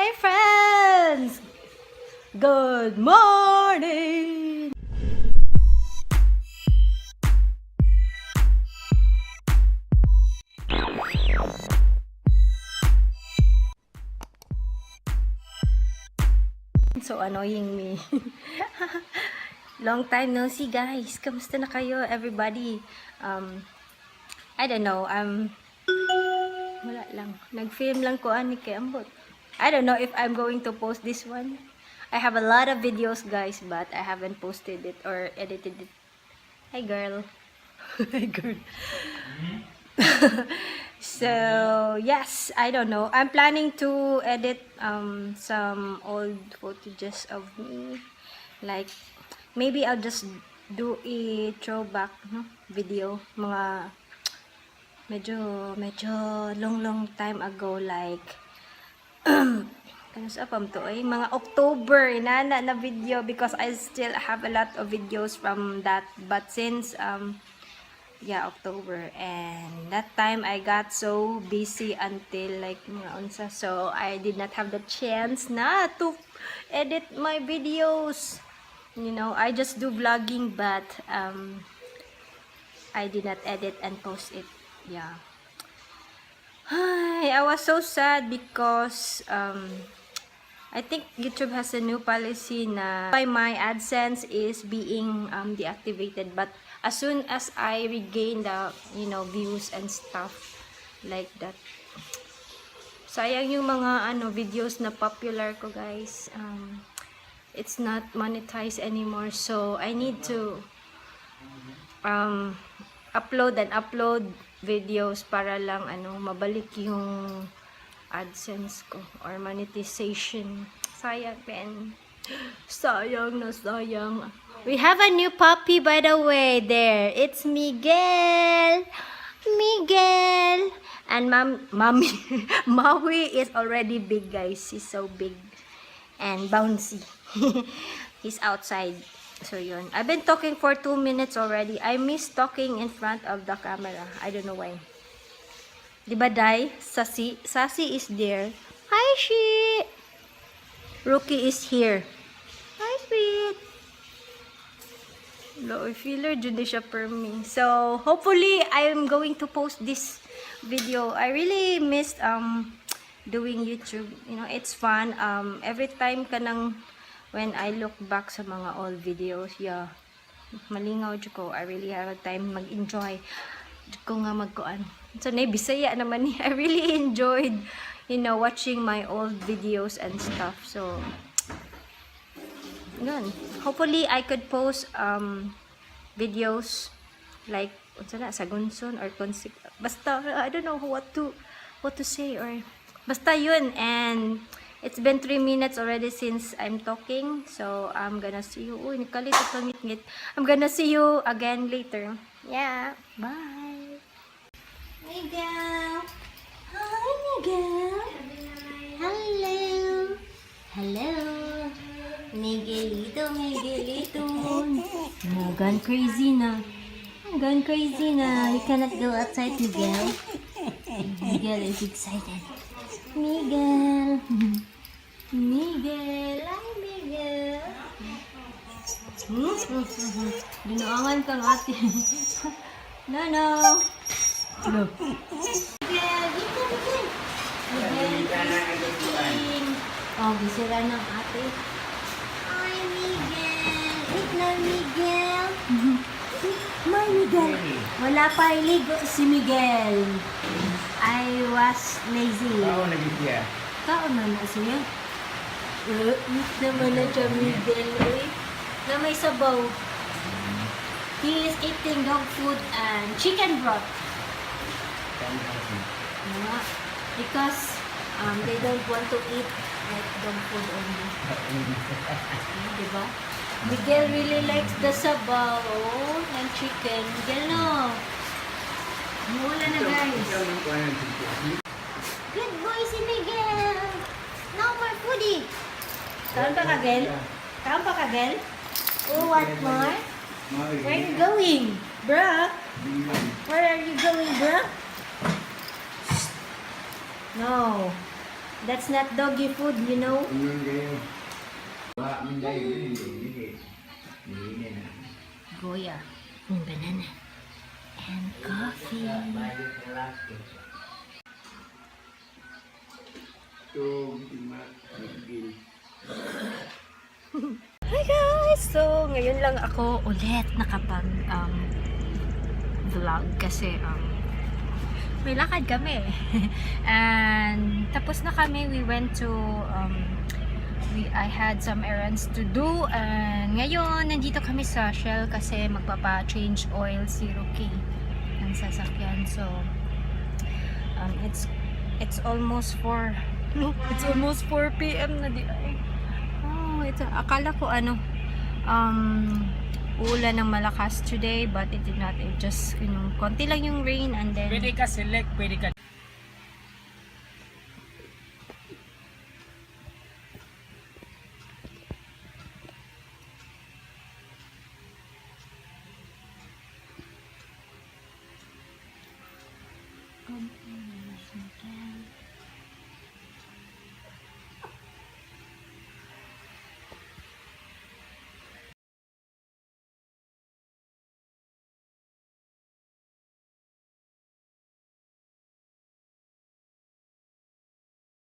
Hi friends! Good morning! So annoying me. Long time no see guys. Kamusta na kayo everybody? I don't know. Wala lang. Nag-film lang ko ani kay ambot. I don't know if I'm going to post this one. I have a lot of videos guys, but I haven't posted it or edited it. Hi girl. Hi girl. So yes, I don't know. I'm planning to edit some old footages of me. Like maybe I'll just do a throwback video. Mga medyo long time ago, like kanus apam to ay mga October inana na video, because I still have a lot of videos from that, but since yeah, October, and that time I got so busy until like mga unsa, so I did not have the chance na to edit my videos. You know, I just do vlogging, but I did not edit and post it. Yeah. Hi, I was so sad because I think YouTube has a new policy na my AdSense is being deactivated, but as soon as I regain the views and stuff like that, sayang yung mga videos na popular ko guys, it's not monetized anymore, so I need to upload videos para lang mabalik yung AdSense ko or monetization. Sayang pen. Sayang na sayang. We have a new puppy by the way there. It's Miguel. Miguel. And Maui is already big guys. He's so big and bouncy. He's outside. So yun. I've been talking for 2 minutes already. I miss talking in front of the camera. I don't know why. Diba Dai? Sassy is there. Hi she. Rookie is here. Hi sweet. Low feeler jud siya per me. So hopefully I'm going to post this video. I really missed doing YouTube. You know, it's fun. Every time kanang when I look back sa mga old videos, yeah, malingaw jud ko. I really have a time mag-enjoy jud ko nga magkuan. So na Bisaya naman ni. I really enjoyed, watching my old videos and stuff. So yun. Hopefully I could post videos like unsa na sagunson or basta I don't know what to say, or basta yun. And it's been 3 minutes already since I'm talking, so I'm gonna see you. Uy, nikalit ito ngit-ngit. I'm gonna see you again later. Yeah, bye. Miguel. Hi, Miguel. Hello. Hello. Miguelito. Gone crazy na. Gone crazy na. We cannot go outside, Miguel. Miguel is excited. Miguel. Miguel. Hi, Miguel. Dinaangan kang ate. No. Miguel, dito, Miguel. Miguel, oh, bisira ng ate. Hi, Miguel. Eat na, Miguel. My Miguel. Wala pa iligo si Miguel. I was lazy. Kaon lagi siya. Kaon na siya. Eat naman na siya, Miguel. Na may sabaw. He is eating dog food and chicken broth. Because they don't want to eat like dog food only. Diba? Miguel really likes the sabaw and chicken. Miguel, no. Mula na guys. Good boy si Miguel. No more foodie. Kaon pa kagel? Kaon pa kagel? Oh, what more? Where are you going, bruh? Where are you going, bruh? No. That's not doggy food, you know? Goya, banana, and coffee. Hi guys! So, ngayon lang ako ulit nakapag vlog kasi may lakad kami. And tapos na kami, we went to I had some errands to do, and ngayon nandito kami sa Shell kasi magpapa-change oil si Rookie ng sasakyan. So it's almost 4 no, it's almost 4 PM na di ay. Oh, akala ko uulan ng malakas today, but it did not. It just, konti lang yung rain, and then Pwede ka select, pwede ka.